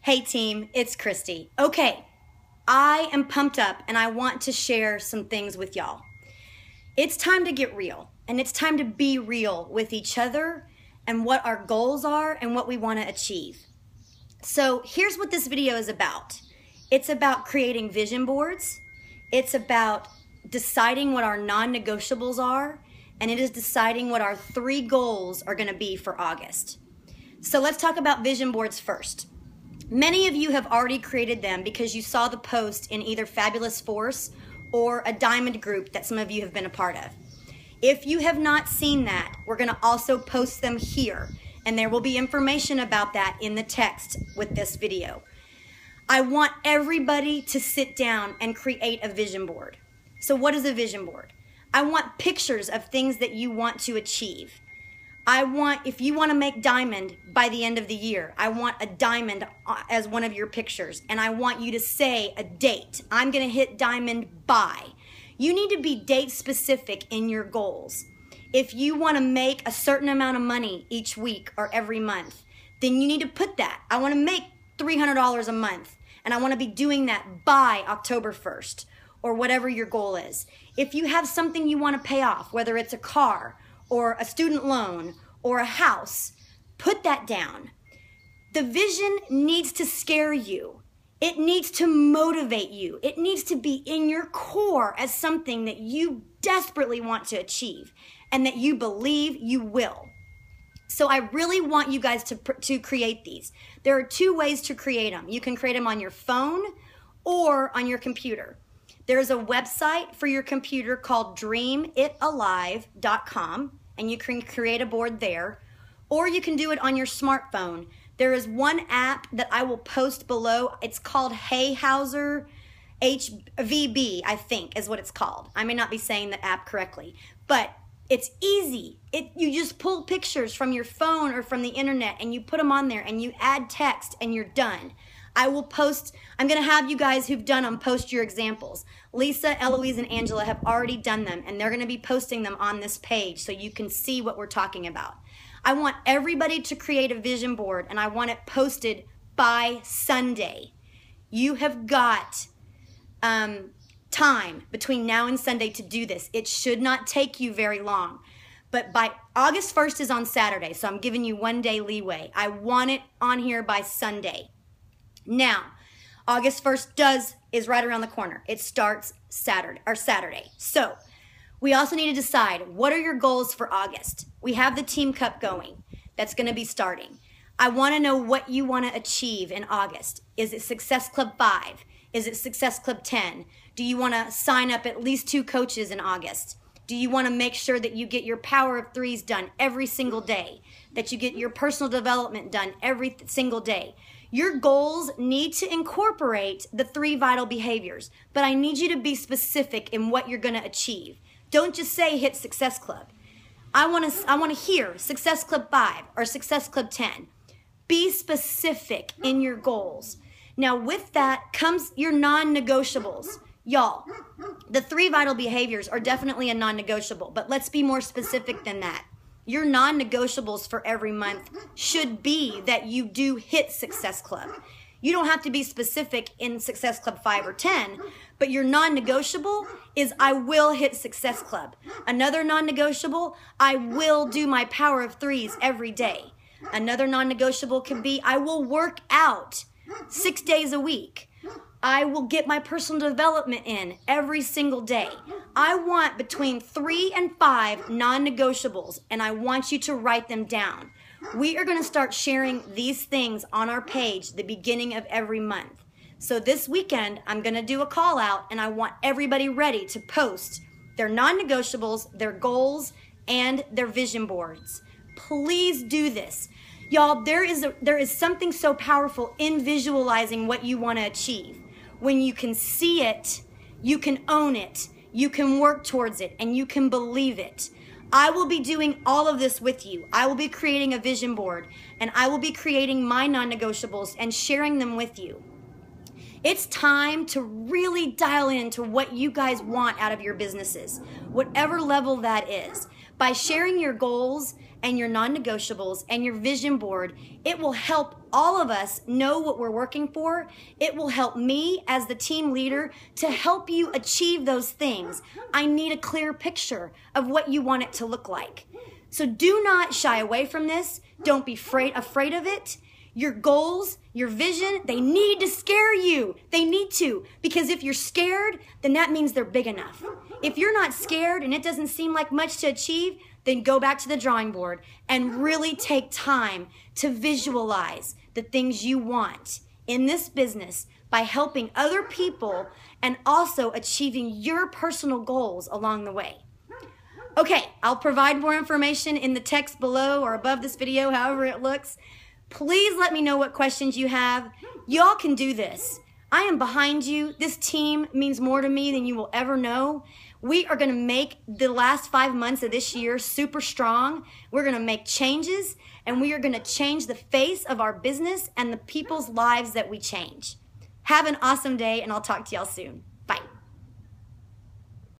Hey team, it's Christy. Okay, I am pumped up and I want to share some things with y'all. It's time to get real, and it's time to be real with each other and what our goals are and what we want to achieve. So here's what this video is about. It's about creating vision boards. It's about deciding what our non-negotiables are, and it is deciding what our 3 goals are going to be for August. So let's talk about vision boards first. Many of you have already created them because you saw the post in either Fabulous Force or a Diamond group that some of you have been a part of. If you have not seen that, we're going to also post them here, and there will be information about that in the text with this video. I want everybody to sit down and create a vision board. So what is a vision board? I want pictures of things that you want to achieve. If you want to make diamond by the end of the year, I want a diamond as one of your pictures, and I want you to say a date. I'm going to hit diamond by. You need to be date specific in your goals. If you want to make a certain amount of money each week or every month, then you need to put that. I want to make $300 a month, and I want to be doing that by October 1st or whatever your goal is. If you have something you want to pay off, whether it's a car or a student loan or a house, put that down. The vision needs to scare you. It needs to motivate you. It needs to be in your core as something that you desperately want to achieve and that you believe you will. So I really want you guys to create these. There are 2 ways to create them. You can create them on your phone or on your computer. There's a website for your computer called dreamitalive.com, and you can create a board there, or you can do it on your smartphone. There is one app that I will post below. It's called Hayhauser HVB, I think is what it's called. I may not be saying the app correctly, but it's easy. You just pull pictures from your phone or from the internet and you put them on there and you add text and you're done. I'm going to have you guys who've done them post your examples. Lisa, Eloise, and Angela have already done them, and they're going to be posting them on this page so you can see what we're talking about. I want everybody to create a vision board, and I want it posted by Sunday. You have got time between now and Sunday to do this. It should not take you very long. But by August 1st is on Saturday, so I'm giving you 1 day leeway. I want it on here by Sunday. Now, August 1st is right around the corner. It starts Saturday. So we also need to decide, what are your goals for August? We have the Team Cup going. That's going to be starting. I want to know what you want to achieve in August. Is it Success Club 5? Is it Success Club 10? Do you want to sign up at least 2 coaches in August? Do you want to make sure that you get your Power of Threes done every single day? That you get your personal development done every single day? Your goals need to incorporate the 3 vital behaviors, but I need you to be specific in what you're going to achieve. Don't just say hit Success Club. I want to hear Success Club 5 or Success Club 10. Be specific in your goals. Now with that comes your non-negotiables. Y'all, the 3 vital behaviors are definitely a non-negotiable, but let's be more specific than that. Your non-negotiables for every month should be that you do hit Success Club. You don't have to be specific in Success Club 5 or 10, but your non-negotiable is I will hit Success Club. Another non-negotiable, I will do my Power of Threes every day. Another non-negotiable could be I will work out 6 days a week. I will get my personal development in every single day. I want between 3 and 5 non-negotiables, and I want you to write them down. We are going to start sharing these things on our page the beginning of every month. So this weekend, I'm going to do a call out, and I want everybody ready to post their non-negotiables, their goals, and their vision boards. Please do this. Y'all, there is something so powerful in visualizing what you want to achieve. When you can see it, you can own it, you can work towards it, and you can believe it. I will be doing all of this with you. I will be creating a vision board, and I will be creating my non-negotiables and sharing them with you. It's time to really dial into what you guys want out of your businesses, whatever level that is. By sharing your goals and your non-negotiables and your vision board, it will help all of us know what we're working for. It will help me as the team leader to help you achieve those things. I need a clear picture of what you want it to look like. So do not shy away from this. Don't be afraid of it. Your goals, your vision, they need to scare you. They need to, because if you're scared, then that means they're big enough. If you're not scared and it doesn't seem like much to achieve, then go back to the drawing board and really take time to visualize the things you want in this business by helping other people and also achieving your personal goals along the way. Okay, I'll provide more information in the text below or above this video, however it looks. Please let me know what questions you have. Y'all can do this. I am behind you. This team means more to me than you will ever know. We are going to make the last 5 months of this year super strong. We're going to make changes, and we are going to change the face of our business and the people's lives that we change. Have an awesome day, and I'll talk to y'all soon.